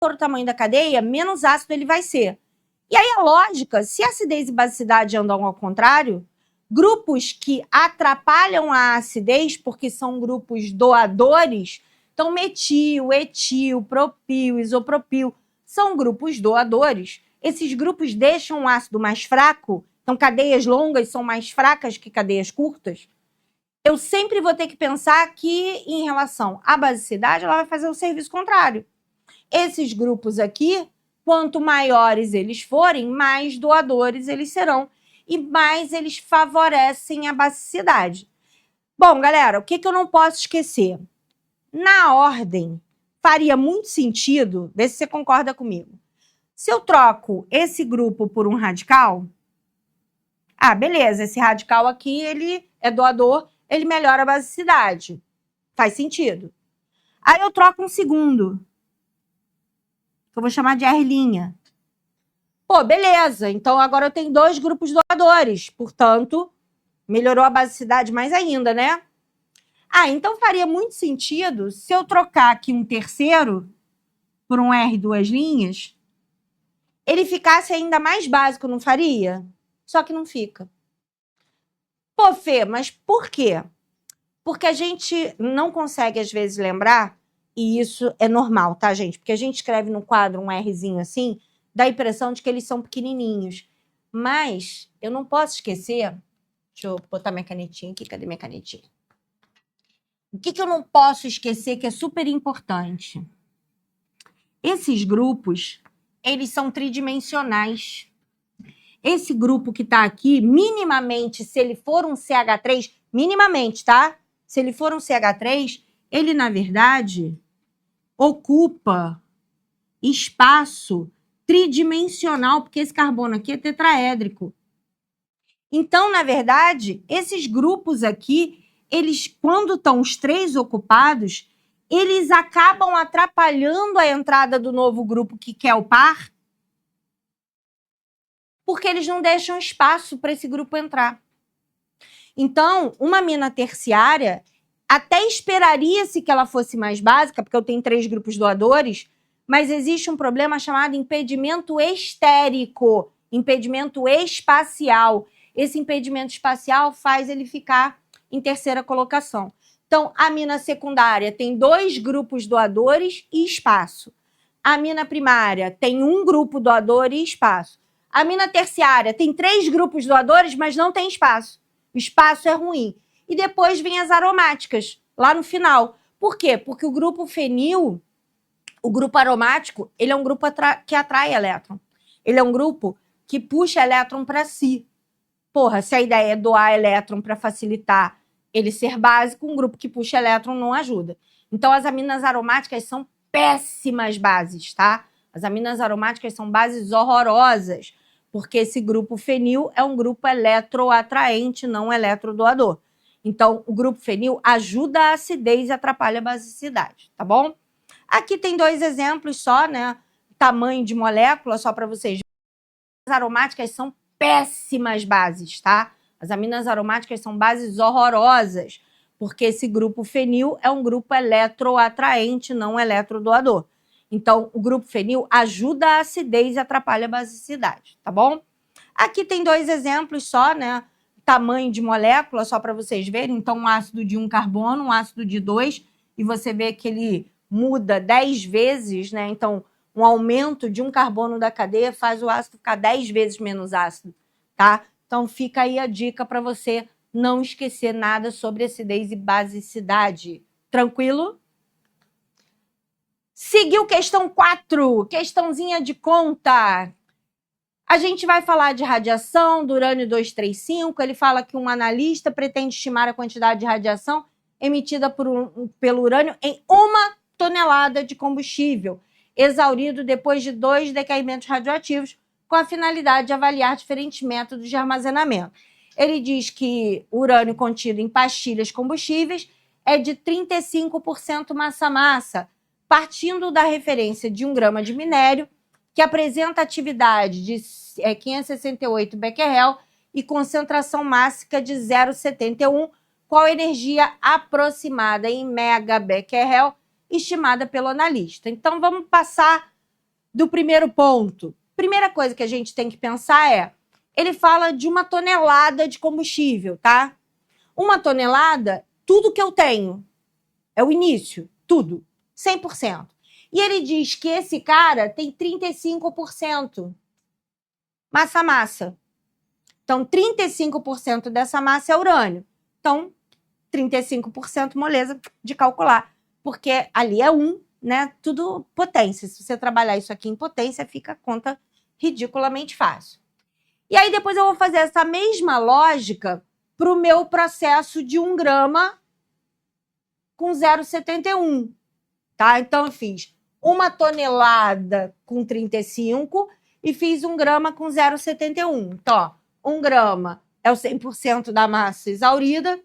for o tamanho da cadeia, menos ácido ele vai ser. E aí a lógica, se acidez e basicidade andam ao contrário, grupos que atrapalham a acidez, porque são grupos doadores, então metil, etil, propil, isopropil, são grupos doadores. Esses grupos deixam o ácido mais fraco, então cadeias longas são mais fracas que cadeias curtas. Eu sempre vou ter que pensar que, em relação à basicidade, ela vai fazer o serviço contrário. Esses grupos aqui, quanto maiores eles forem, mais doadores eles serão e mais eles favorecem a basicidade. Bom, galera, o que eu não posso esquecer? Na ordem, faria muito sentido, vê se você concorda comigo. Se eu troco esse grupo por um radical, beleza, esse radical aqui, ele é doador, ele melhora a basicidade. Faz sentido. Aí eu troco um segundo, que eu vou chamar de R'. Pô, beleza, então agora eu tenho 2 grupos doadores, portanto, melhorou a basicidade mais ainda, né? Então faria muito sentido se eu trocar aqui um terceiro por um R2', ele ficasse ainda mais básico, não faria? Só que não fica. Pô, Fê, mas por quê? Porque a gente não consegue, às vezes, lembrar, e isso é normal, tá, gente? Porque a gente escreve no quadro um Rzinho assim, dá a impressão de que eles são pequenininhos. Mas eu não posso esquecer... Deixa eu botar minha canetinha aqui. Cadê minha canetinha? O que eu não posso esquecer que é super importante? Esses grupos, eles são tridimensionais. Esse grupo que está aqui, minimamente, se ele for um CH3, minimamente, tá? Se ele for um CH3, ele, na verdade, ocupa espaço tridimensional, porque esse carbono aqui é tetraédrico. Então, na verdade, esses grupos aqui, eles, quando estão os 3 ocupados, eles acabam atrapalhando a entrada do novo grupo que quer o par, porque eles não deixam espaço para esse grupo entrar. Então, uma mina terciária, até esperaria-se que ela fosse mais básica, porque eu tenho 3 grupos doadores, mas existe um problema chamado impedimento estérico, impedimento espacial. Esse impedimento espacial faz ele ficar em terceira colocação. Então, a mina secundária tem 2 grupos doadores e espaço. A mina primária tem 1 grupo doador e espaço. A mina terciária tem 3 grupos doadores, mas não tem espaço. O espaço é ruim. E depois vem as aromáticas, lá no final. Por quê? Porque o grupo fenil, o grupo aromático, ele é um grupo que atrai elétron. Ele é um grupo que puxa elétron para si. Porra, se a ideia é doar elétron para facilitar ele ser básico, um grupo que puxa elétron não ajuda. Então, as aminas aromáticas são péssimas bases, tá? As aminas aromáticas são bases horrorosas, porque esse grupo fenil é um grupo eletroatraente, não eletrodoador. Então, o grupo fenil ajuda a acidez e atrapalha a basicidade, tá bom? Aqui tem 2 exemplos só, né? Tamanho de molécula, só para vocês verem. As aromáticas são péssimas bases, tá? As aminas aromáticas são bases horrorosas, porque esse grupo fenil é um grupo eletroatraente, não eletrodoador. Então, o grupo fenil ajuda a acidez e atrapalha a basicidade, tá bom? Aqui tem 2 exemplos só, né? Tamanho de molécula, só para vocês verem. Então, um ácido de 1 carbono, um ácido de 2, e você vê que ele muda 10 vezes, né? Então, um aumento de 1 carbono da cadeia faz o ácido ficar 10 vezes menos ácido, tá? Então, fica aí a dica para você não esquecer nada sobre acidez e basicidade. Tranquilo? Seguiu questão 4, questãozinha de conta. A gente vai falar de radiação do urânio 235. Ele fala que um analista pretende estimar a quantidade de radiação emitida pelo urânio em 1 tonelada de combustível, exaurido depois de 2 decaimentos radioativos, com a finalidade de avaliar diferentes métodos de armazenamento. Ele diz que o urânio contido em pastilhas combustíveis é de 35% massa-massa, partindo da referência de 1 grama de minério, que apresenta atividade de 568 becquerel e concentração mássica de 0,71, com a energia aproximada em megabecquerel, estimada pelo analista. Então, vamos passar do primeiro ponto. Primeira coisa que a gente tem que pensar é, ele fala de 1 tonelada de combustível, tá? 1 tonelada, tudo que eu tenho. É o início, tudo. 100%. E ele diz que esse cara tem 35% massa-massa. Então, 35% dessa massa é urânio. Então, 35% moleza de calcular. Porque ali é 1, né? Tudo potência. Se você trabalhar isso aqui em potência, fica a conta ridiculamente fácil. E aí, depois eu vou fazer essa mesma lógica para o meu processo de 1 grama com 0,71. Tá? Então, eu fiz 1 tonelada com 35 e fiz 1 grama com 0,71. Então, ó, 1 grama é o 100% da massa exaurida,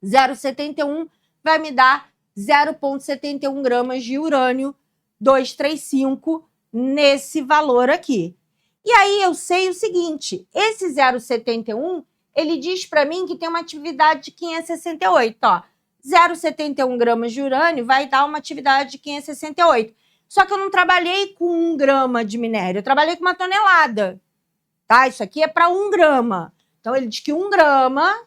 0,71 vai me dar 0,71 gramas de urânio 235 nesse valor aqui. E aí eu sei o seguinte, esse 0,71, ele diz para mim que tem uma atividade de 568, ó. 0,71 gramas de urânio vai dar uma atividade de 568. Só que eu não trabalhei com 1 grama de minério, eu trabalhei com 1 tonelada. Tá? Isso aqui é para 1 grama. Então, ele diz que 1 grama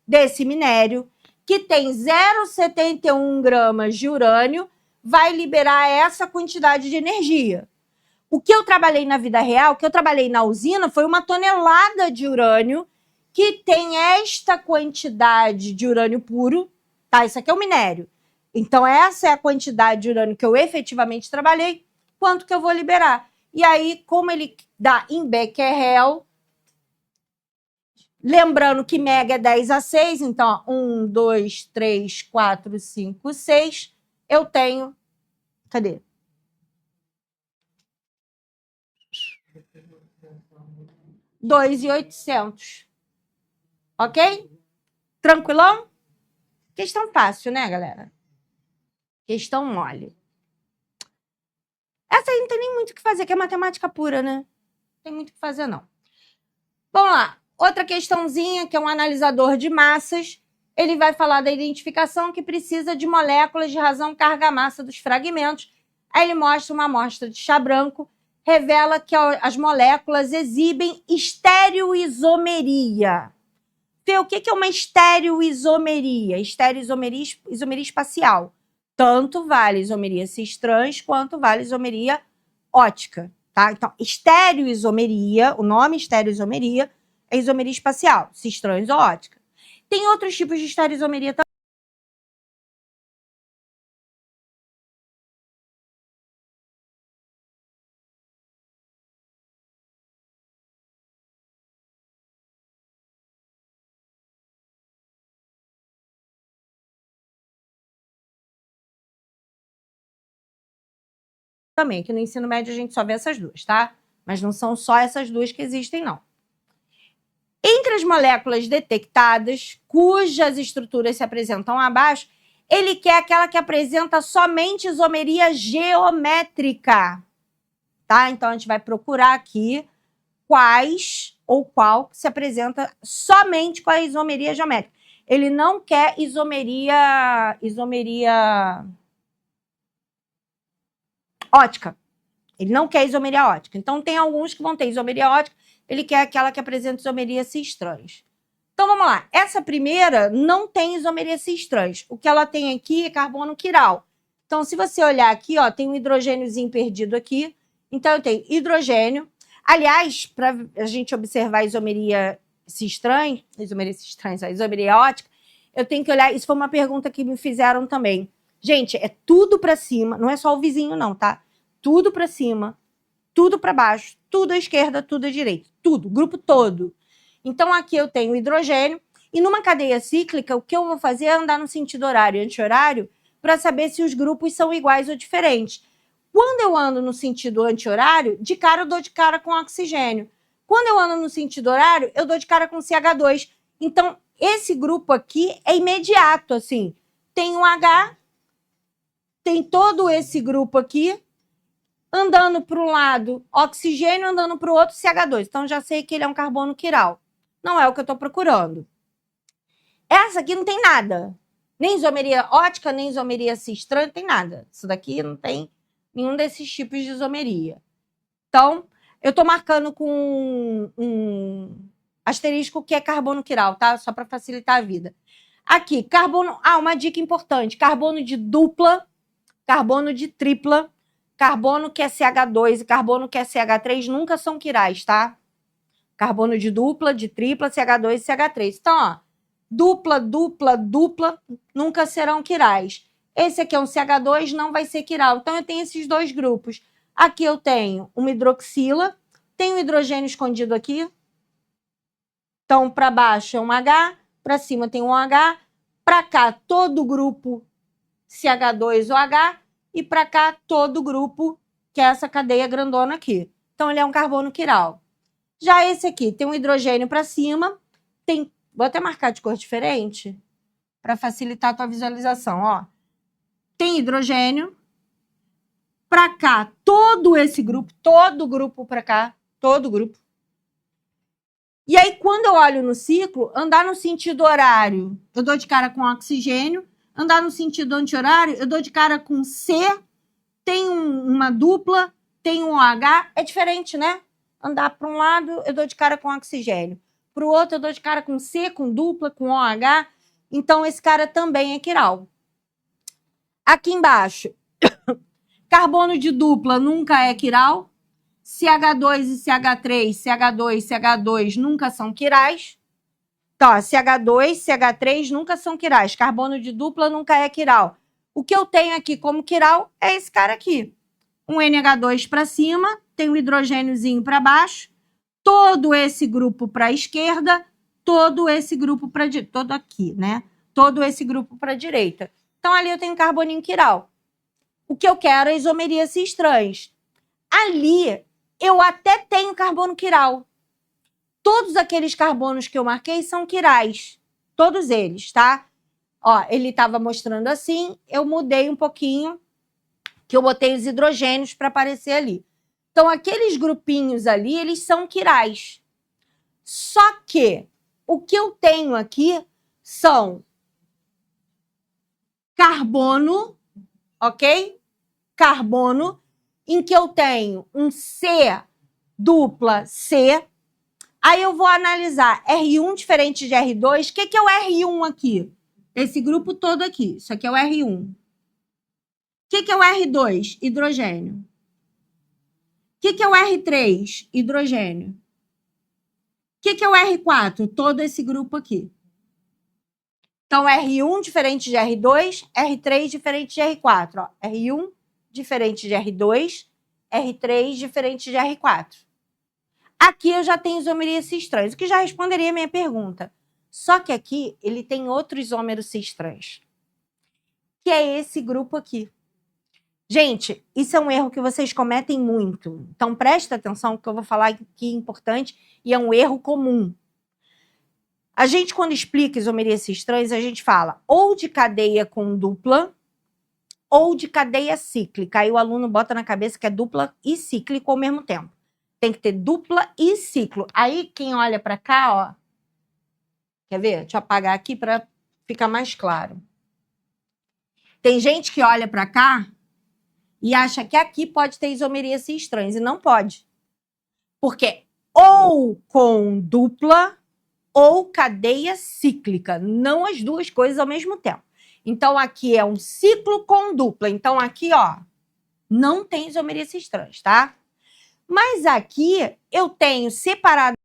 desse minério, que tem 0,71 gramas de urânio, vai liberar essa quantidade de energia. O que eu trabalhei na vida real, o que eu trabalhei na usina, foi 1 tonelada de urânio, que tem esta quantidade de urânio puro, tá? Isso aqui é o minério. Então, essa é a quantidade de urânio que eu efetivamente trabalhei, quanto que eu vou liberar. E aí, como ele dá em becquerel, lembrando que mega é 10 a 6, então, ó, 1, 2, 3, 4, 5, 6, eu tenho... Cadê? R$ 2.800. Ok? Tranquilão? Questão fácil, né, galera? Questão mole. Essa aí não tem nem muito o que fazer, que é matemática pura, né? Não tem muito o que fazer, não. Vamos lá. Outra questãozinha, que é um analisador de massas. Ele vai falar da identificação que precisa de moléculas de razão carga-massa dos fragmentos. Aí ele mostra uma amostra de chá branco, revela que as moléculas exibem estereoisomeria. Fê, o que é uma estereoisomeria? Estereoisomeria, isomeria espacial. Tanto vale isomeria cis-trans quanto vale isomeria ótica. Tá? Então, estereoisomeria, o nome estereoisomeria é isomeria espacial, cis-trans ou ótica. Tem outros tipos de estereoisomeria também. Também, que no ensino médio a gente só vê essas duas, tá? Mas não são só essas duas que existem, não. Entre as moléculas detectadas, cujas estruturas se apresentam abaixo, ele quer aquela que apresenta somente isomeria geométrica. Tá? Então, a gente vai procurar aqui quais ou qual se apresenta somente com a isomeria geométrica. Ele não quer isomeria ótica. Ele não quer isomeria ótica. Então, tem alguns que vão ter isomeria ótica, ele quer aquela que apresenta isomeria cis-trans. Então, vamos lá. Essa primeira não tem isomeria cis-trans. O que ela tem aqui é carbono quiral. Então, se você olhar aqui, ó, tem um hidrogêniozinho perdido aqui. Então, eu tenho hidrogênio. Aliás, para a gente observar a isomeria cis-trans, a isomeria ótica, eu tenho que olhar... Isso foi uma pergunta que me fizeram também. Gente, é tudo para cima, não é só o vizinho não, tá? Tudo para cima, tudo para baixo, tudo à esquerda, tudo à direita, tudo, grupo todo. Então, aqui eu tenho hidrogênio, e numa cadeia cíclica, o que eu vou fazer é andar no sentido horário e anti-horário para saber se os grupos são iguais ou diferentes. Quando eu ando no sentido anti-horário, de cara eu dou de cara com oxigênio. Quando eu ando no sentido horário, eu dou de cara com CH2. Então, esse grupo aqui é imediato, assim. Tem um H, tem todo esse grupo aqui, andando para um lado oxigênio, andando para o outro CH2. Então, já sei que ele é um carbono quiral. Não é o que eu estou procurando. Essa aqui não tem nada. Nem isomeria ótica, nem isomeria cis-trans, não tem nada. Isso daqui não tem em um desses tipos de isomeria. Então, eu estou marcando com um asterisco que é carbono quiral, tá? Só para facilitar a vida. Aqui, carbono... uma dica importante. Carbono de dupla, carbono de tripla, carbono que é CH2 e carbono que é CH3 nunca são quirais, tá? Carbono de dupla, de tripla, CH2 e CH3. Então, ó, dupla, dupla, dupla nunca serão quirais. Esse aqui é um CH2, não vai ser quiral. Então, eu tenho esses dois grupos. Aqui eu tenho uma hidroxila, tem um hidrogênio escondido aqui. Então, para baixo é um H, para cima tem um H, para cá todo o grupo CH2OH e para cá todo o grupo, que é essa cadeia grandona aqui. Então, ele é um carbono quiral. Já esse aqui tem um hidrogênio para cima, tem... Vou até marcar de cor diferente para facilitar a tua visualização, ó. Tem hidrogênio. Para cá, todo esse grupo, todo grupo para cá, todo grupo. E aí, quando eu olho no ciclo, andar no sentido horário, eu dou de cara com oxigênio. Andar no sentido anti-horário, eu dou de cara com C, tem uma dupla, tem um OH, é diferente, né? Andar para um lado, eu dou de cara com oxigênio. Para o outro, eu dou de cara com C, com dupla, com OH. Então, esse cara também é quiral. Aqui embaixo, carbono de dupla nunca é quiral. CH2 e CH3, CH2 e CH2 nunca são quirais. Então, CH2, CH3 nunca são quirais. Carbono de dupla nunca é quiral. O que eu tenho aqui como quiral é esse cara aqui. Um NH2 para cima, tem um hidrogêniozinho para baixo, todo esse grupo para a esquerda, todo esse grupo para direita, todo aqui, né? Todo esse grupo para a direita. Então, ali eu tenho carboninho quiral. O que eu quero é isomeria cis-trans. Ali, eu até tenho carbono quiral. Todos aqueles carbonos que eu marquei são quirais. Todos eles, tá? Ó, ele estava mostrando assim, eu mudei um pouquinho, que eu botei os hidrogênios para aparecer ali. Então, aqueles grupinhos ali, eles são quirais. Só que o que eu tenho aqui são carbono, ok? Carbono, em que eu tenho um C dupla C. Aí eu vou analisar R1 diferente de R2. O que é o R1 aqui? Esse grupo todo aqui. Isso aqui é o R1. O que é o R2? Hidrogênio. O que é o R3? Hidrogênio. O que é o R4? Todo esse grupo aqui. Então, R1 diferente de R2, R3 diferente de R4. Ó, R1 diferente de R2, R3 diferente de R4. Aqui eu já tenho isomeria cis-trans, o que já responderia a minha pergunta. Só que aqui ele tem outro isômero cis-trans, que é esse grupo aqui. Gente, isso é um erro que vocês cometem muito. Então, presta atenção, que eu vou falar aqui é importante e é um erro comum. A gente, quando explica isomeria cis-trans, a gente fala ou de cadeia com dupla ou de cadeia cíclica. Aí o aluno bota na cabeça que é dupla e cíclico ao mesmo tempo. Tem que ter dupla e ciclo. Aí, quem olha para cá, ó... Quer ver? Deixa eu apagar aqui para ficar mais claro. Tem gente que olha para cá e acha que aqui pode ter isomeria cis-trans, e não pode. Porque ou com dupla ou cadeia cíclica, não as duas coisas ao mesmo tempo. Então, aqui é um ciclo com dupla. Então, aqui, ó, não tem isomeria cis-trans, tá? Mas aqui eu tenho separado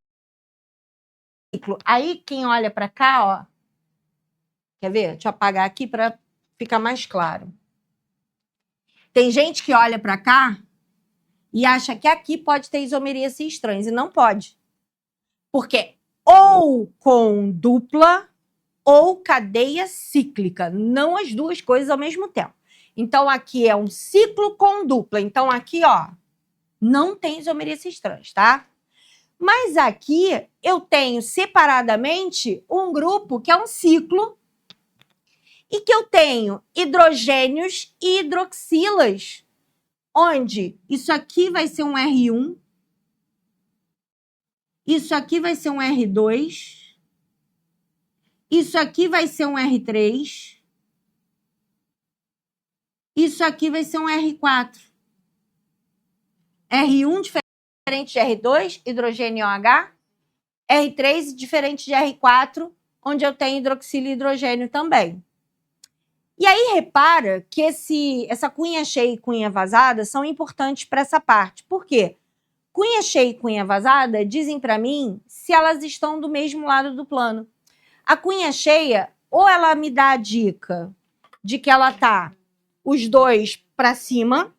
ciclo. Aí, quem olha para cá, ó, quer ver? Deixa eu apagar aqui para ficar mais claro. Tem gente que olha para cá e acha que aqui pode ter isomeria cis-trans, e não pode. Porque ou com dupla ou cadeia cíclica, não as duas coisas ao mesmo tempo. Então, aqui é um ciclo com dupla. Então, aqui, ó, não tem isomeria cis-trans, tá? Mas aqui eu tenho separadamente um grupo que é um ciclo e que eu tenho hidrogênios e hidroxilas, onde isso aqui vai ser um R1, isso aqui vai ser um R2, isso aqui vai ser um R3, isso aqui vai ser um R4. R1 diferente de R2, hidrogênio OH. R3 diferente de R4, onde eu tenho hidroxilo e hidrogênio também. E aí repara que essa cunha cheia e cunha vazada são importantes para essa parte. Por quê? Cunha cheia e cunha vazada dizem para mim se elas estão do mesmo lado do plano. A cunha cheia, ou ela me dá a dica de que ela tá os dois para cima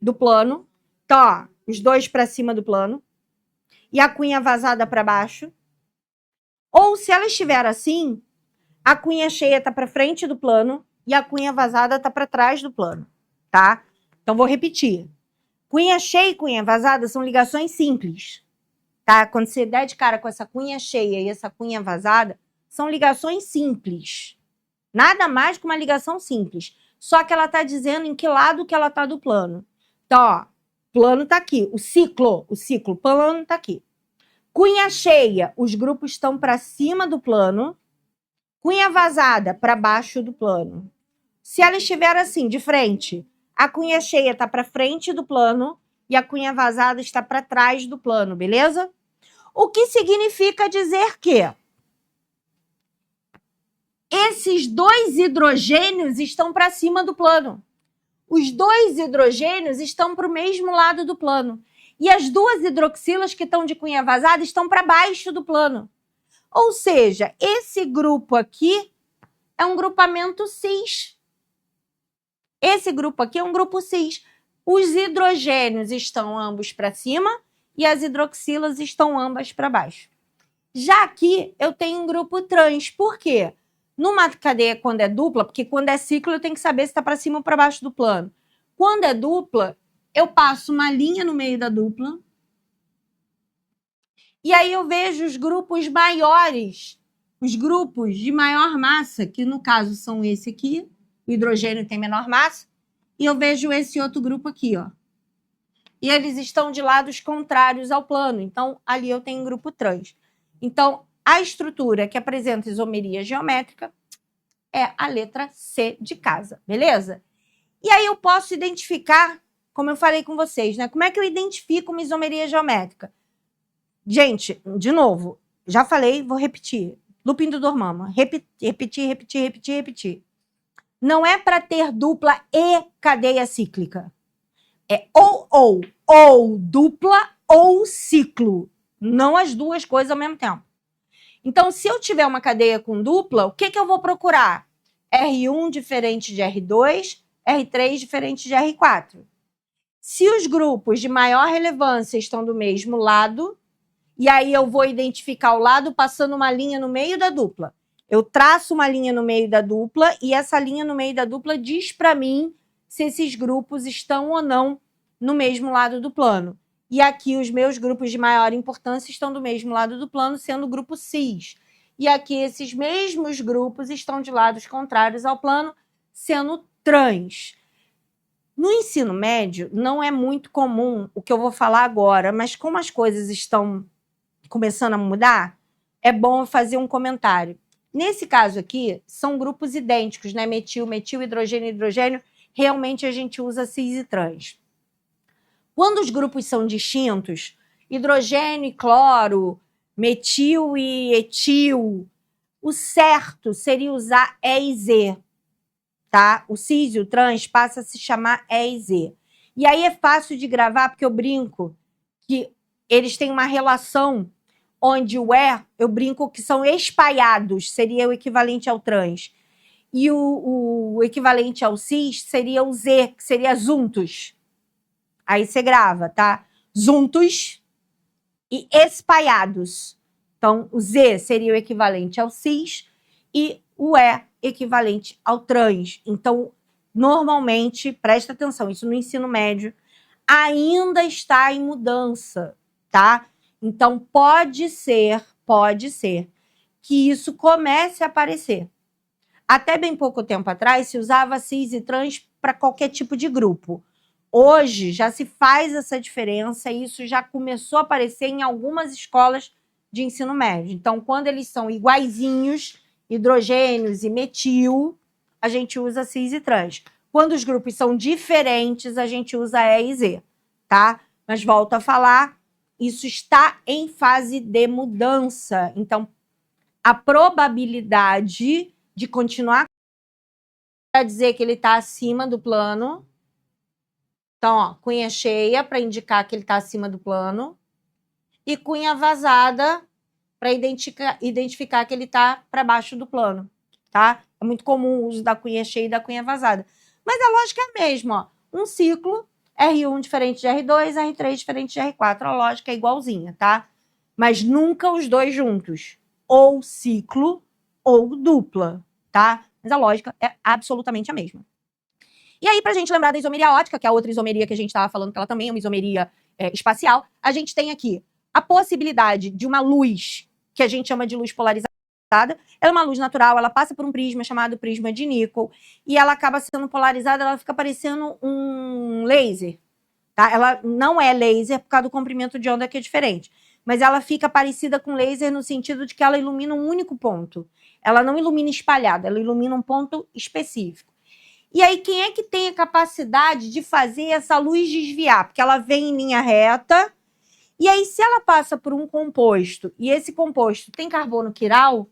do plano, tá, os dois para cima do plano, e a cunha vazada para baixo. Ou se ela estiver assim, a cunha cheia está para frente do plano e a cunha vazada está para trás do plano, tá? Então vou repetir. Cunha cheia e cunha vazada são ligações simples, tá? Quando você der de cara com essa cunha cheia e essa cunha vazada, são ligações simples. Nada mais que uma ligação simples. Só que ela está dizendo em que lado que ela está do plano. Então, ó, plano está aqui. O ciclo, plano está aqui. Cunha cheia, os grupos estão para cima do plano. Cunha vazada, para baixo do plano. Se ela estiver assim, de frente, a cunha cheia está para frente do plano e a cunha vazada está para trás do plano, beleza? O que significa dizer que esses dois hidrogênios estão para cima do plano. Os dois hidrogênios estão para o mesmo lado do plano. E as duas hidroxilas que estão de cunha vazada estão para baixo do plano. Ou seja, esse grupo aqui é um grupamento cis. Esse grupo aqui é um grupo cis. Os hidrogênios estão ambos para cima e as hidroxilas estão ambas para baixo. Já aqui eu tenho um grupo trans. Por quê? Numa cadeia, quando é dupla, porque quando é ciclo eu tenho que saber se está para cima ou para baixo do plano. Quando é dupla, eu passo uma linha no meio da dupla e aí eu vejo os grupos maiores, os grupos de maior massa, que no caso são esse aqui, o hidrogênio tem menor massa, e eu vejo esse outro grupo aqui, ó. E eles estão de lados contrários ao plano, então ali eu tenho um grupo trans. Então, a estrutura que apresenta isomeria geométrica é a letra C de casa, beleza? E aí eu posso identificar, como eu falei com vocês, né? Como é que eu identifico uma isomeria geométrica? Gente, de novo, já falei, vou repetir. Looping do Dormammu. Repetir. Não é para ter dupla e cadeia cíclica. É ou dupla ou ciclo. Não as duas coisas ao mesmo tempo. Então, se eu tiver uma cadeia com dupla, o que eu vou procurar? R1 diferente de R2, R3 diferente de R4. Se os grupos de maior relevância estão do mesmo lado, e aí eu vou identificar o lado passando uma linha no meio da dupla. Eu traço uma linha no meio da dupla e essa linha no meio da dupla diz para mim se esses grupos estão ou não no mesmo lado do plano. E aqui os meus grupos de maior importância estão do mesmo lado do plano, sendo o grupo cis. E aqui esses mesmos grupos estão de lados contrários ao plano, sendo trans. No ensino médio, não é muito comum o que eu vou falar agora, mas como as coisas estão começando a mudar, é bom fazer um comentário. Nesse caso aqui, são grupos idênticos, né? Metil, hidrogênio, hidrogênio. Realmente a gente usa cis e trans. Quando os grupos são distintos, hidrogênio e cloro, metil e etil, o certo seria usar E e Z, tá? O cis e o trans passa a se chamar E e Z. E aí é fácil de gravar, porque eu brinco que eles têm uma relação onde o E, eu brinco que são espalhados, seria o equivalente ao trans. E o equivalente ao cis seria o Z, que seria juntos. Aí você grava, tá? Juntos e espalhados. Então, o Z seria o equivalente ao cis e o E equivalente ao trans. Então, normalmente, presta atenção, isso no ensino médio ainda está em mudança, tá? Então, pode ser que isso comece a aparecer. Até bem pouco tempo atrás, se usava cis e trans para qualquer tipo de grupo. Hoje, já se faz essa diferença e isso já começou a aparecer em algumas escolas de ensino médio. Então, quando eles são iguaizinhos, hidrogênios e metil, a gente usa cis e trans. Quando os grupos são diferentes, a gente usa E e Z, tá? Mas volto a falar, isso está em fase de mudança. Então, a probabilidade de continuar para dizer que ele está acima do plano. Então, ó, cunha cheia para indicar que ele está acima do plano e cunha vazada para identificar que ele está para baixo do plano, tá? É muito comum o uso da cunha cheia e da cunha vazada. Mas a lógica é a mesma, ó. Um ciclo, R1 diferente de R2, R3 diferente de R4. A lógica é igualzinha, tá? Mas nunca os dois juntos. Ou ciclo ou dupla, tá? Mas a lógica é absolutamente a mesma. E aí, pra gente lembrar da isomeria ótica, que é a outra isomeria que a gente estava falando, que ela também é uma isomeria espacial, a gente tem aqui a possibilidade de uma luz, que a gente chama de luz polarizada. Ela é uma luz natural, ela passa por um prisma chamado prisma de Nicholl, e ela acaba sendo polarizada, ela fica parecendo um laser. Tá? Ela não é laser por causa do comprimento de onda que é diferente, mas ela fica parecida com laser no sentido de que ela ilumina um único ponto. Ela não ilumina espalhada, ela ilumina um ponto específico. E aí, quem é que tem a capacidade de fazer essa luz desviar? Porque ela vem em linha reta, e aí, se ela passa por um composto, e esse composto tem carbono quiral,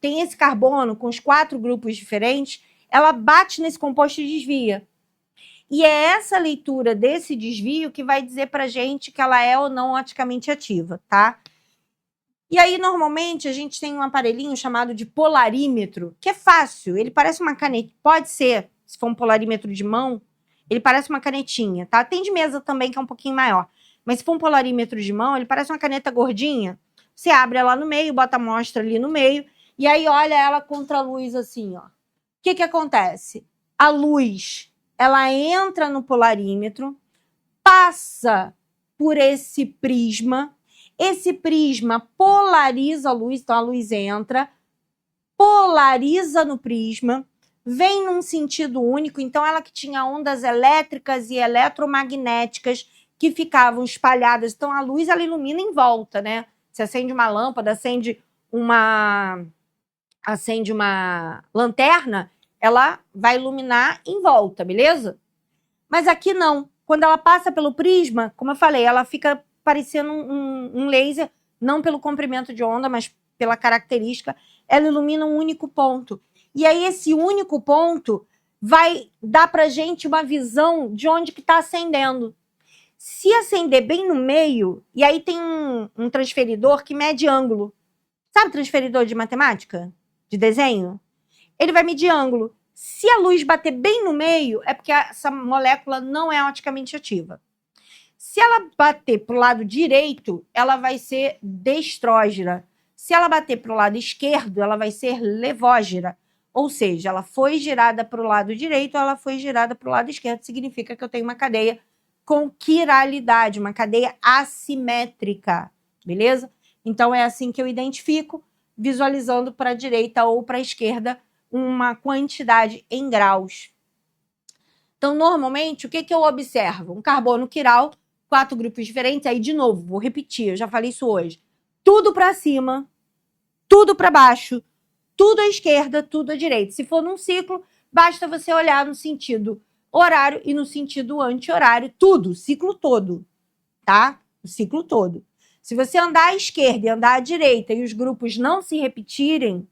tem esse carbono com os 4 grupos diferentes, ela bate nesse composto e desvia. E é essa leitura desse desvio que vai dizer pra gente que ela é ou não oticamente ativa, tá? E aí, normalmente, a gente tem um aparelhinho chamado de polarímetro, que é fácil, ele parece uma caneta, pode ser, se for um polarímetro de mão, ele parece uma canetinha, tá? Tem de mesa também, que é um pouquinho maior. Mas se for um polarímetro de mão, ele parece uma caneta gordinha. Você abre ela no meio, bota a amostra ali no meio, e aí olha ela contra a luz assim, ó. O que que acontece? A luz, ela entra no polarímetro, passa por esse prisma polariza a luz, então a luz entra, polariza no prisma, vem num sentido único, então ela que tinha ondas elétricas e eletromagnéticas que ficavam espalhadas, então a luz ela ilumina em volta, né? Você acende uma lâmpada, acende uma lanterna, ela vai iluminar em volta, beleza? Mas aqui não. Quando ela passa pelo prisma, como eu falei, ela fica parecendo um laser, não pelo comprimento de onda, mas pela característica, ela ilumina um único ponto. E aí esse único ponto vai dar pra gente uma visão de onde que está acendendo. Se acender bem no meio, e aí tem um transferidor que mede ângulo. Sabe transferidor de matemática? De desenho? Ele vai medir ângulo. Se a luz bater bem no meio, é porque essa molécula não é oticamente ativa. Se ela bater para o lado direito, ela vai ser destrógira. Se ela bater para o lado esquerdo, ela vai ser levógira. Ou seja, ela foi girada para o lado direito, ela foi girada para o lado esquerdo. Significa que eu tenho uma cadeia com quiralidade, uma cadeia assimétrica. Beleza? Então, é assim que eu identifico, visualizando para a direita ou para a esquerda uma quantidade em graus. Então, normalmente, o que eu observo? Um carbono quiral, 4 grupos diferentes, aí de novo, vou repetir, eu já falei isso hoje. Tudo para cima, tudo para baixo, tudo à esquerda, tudo à direita. Se for num ciclo, basta você olhar no sentido horário e no sentido anti-horário, tudo, o ciclo todo, tá? O ciclo todo. Se você andar à esquerda e andar à direita e os grupos não se repetirem,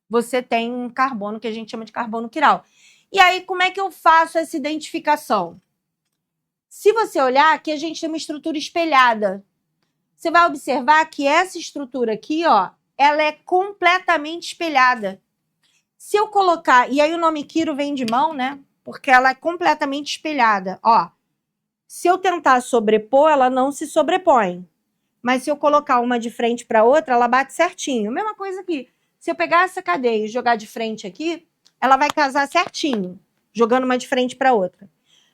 você tem um carbono que a gente chama de carbono quiral. E aí, como é que eu faço essa identificação? Se você olhar, aqui a gente tem uma estrutura espelhada. Você vai observar que essa estrutura aqui, ó, ela é completamente espelhada. Se eu colocar... E aí o nome quiro vem de mão, né? Porque ela é completamente espelhada. Ó, se eu tentar sobrepor, ela não se sobrepõe. Mas se eu colocar uma de frente para outra, ela bate certinho. Mesma coisa aqui. Se eu pegar essa cadeia e jogar de frente aqui, ela vai casar certinho, jogando uma de frente para outra.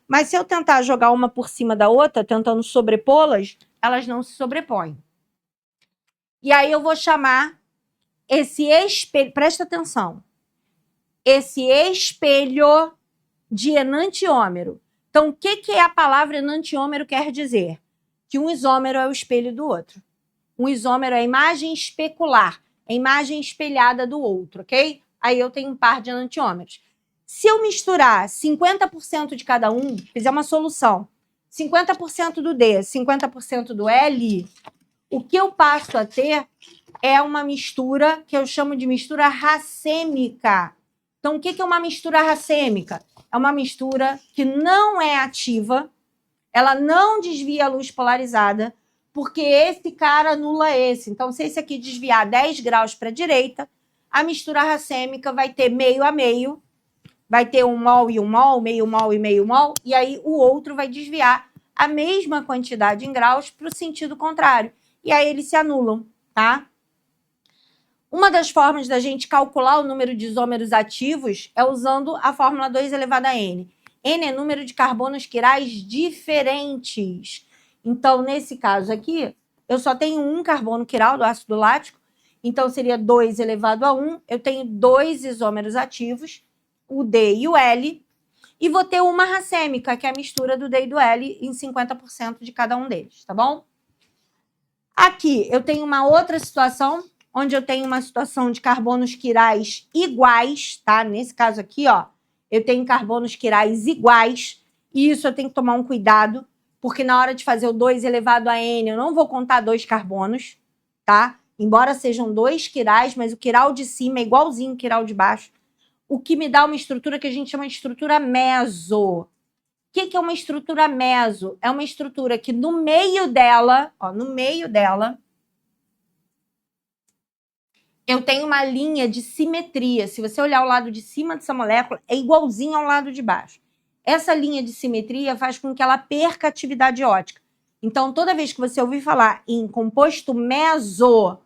Mas se eu tentar jogar uma por cima da outra, tentando sobrepô-las, elas não se sobrepõem. E aí eu vou chamar esse espelho, presta atenção, esse espelho de enantiômero. Então, o que a palavra enantiômero quer dizer? Que um isômero é o espelho do outro. Um isômero é a imagem especular, a imagem espelhada do outro, ok? Aí eu tenho um par de enantiômeros. Se eu misturar 50% de cada um, fizer uma solução, 50% do D, 50% do L, o que eu passo a ter é uma mistura que eu chamo de mistura racêmica. Então, o que é uma mistura racêmica? É uma mistura que não é ativa, ela não desvia a luz polarizada, porque esse cara anula esse. Então, se esse aqui desviar 10 graus para a direita, a mistura racêmica vai ter meio a meio, vai ter 1 mol e 1 mol, meio mol e meio mol, e aí o outro vai desviar a mesma quantidade em graus para o sentido contrário. E aí eles se anulam, tá? Uma das formas da gente calcular o número de isômeros ativos é usando a fórmula 2 elevado a N. N é número de carbonos quirais diferentes. Então, nesse caso aqui, eu só tenho um carbono quiral do ácido lático, então seria 2 elevado a 1. Eu tenho 2 isômeros ativos, o D e o L, e vou ter uma racêmica, que é a mistura do D e do L em 50% de cada um deles, tá bom? Aqui eu tenho uma outra situação, onde eu tenho uma situação de carbonos quirais iguais, tá? Nesse caso aqui, ó, eu tenho carbonos quirais iguais, e isso eu tenho que tomar um cuidado, porque na hora de fazer o 2 elevado a N, eu não vou contar 2 carbonos, tá? Embora sejam 2 quirais, mas o quiral de cima é igualzinho ao quiral de baixo, o que me dá uma estrutura que a gente chama de estrutura meso. O que é uma estrutura meso? É uma estrutura que no meio dela, ó, no meio dela, eu tenho uma linha de simetria. Se você olhar o lado de cima dessa molécula, é igualzinho ao lado de baixo. Essa linha de simetria faz com que ela perca atividade ótica. Então, toda vez que você ouvir falar em composto meso, o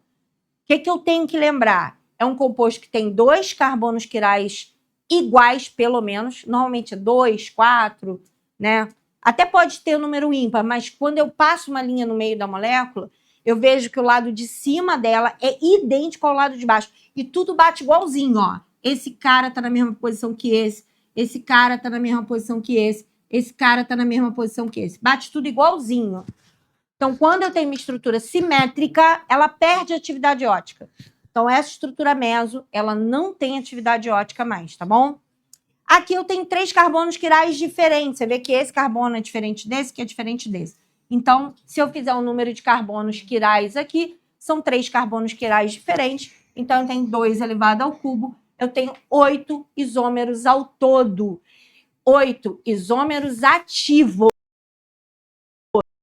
que eu tenho que lembrar? É um composto que tem 2 carbonos quirais iguais, pelo menos. Normalmente é 2, 4, né? Até pode ter o número ímpar, mas quando eu passo uma linha no meio da molécula, eu vejo que o lado de cima dela é idêntico ao lado de baixo. E tudo bate igualzinho, ó. Esse cara tá na mesma posição que esse cara tá na mesma posição que esse cara tá na mesma posição que esse. Bate tudo igualzinho. Então, quando eu tenho uma estrutura simétrica, ela perde atividade ótica. Então, essa estrutura meso, ela não tem atividade ótica mais, tá bom? Aqui eu tenho 3 carbonos quirais diferentes. Você vê que esse carbono é diferente desse, que é diferente desse. Então, se eu fizer um número de carbonos quirais aqui, são 3 carbonos quirais diferentes. Então, eu tenho 2 elevado ao cubo. Eu tenho 8 isômeros ao todo. 8 isômeros ativos.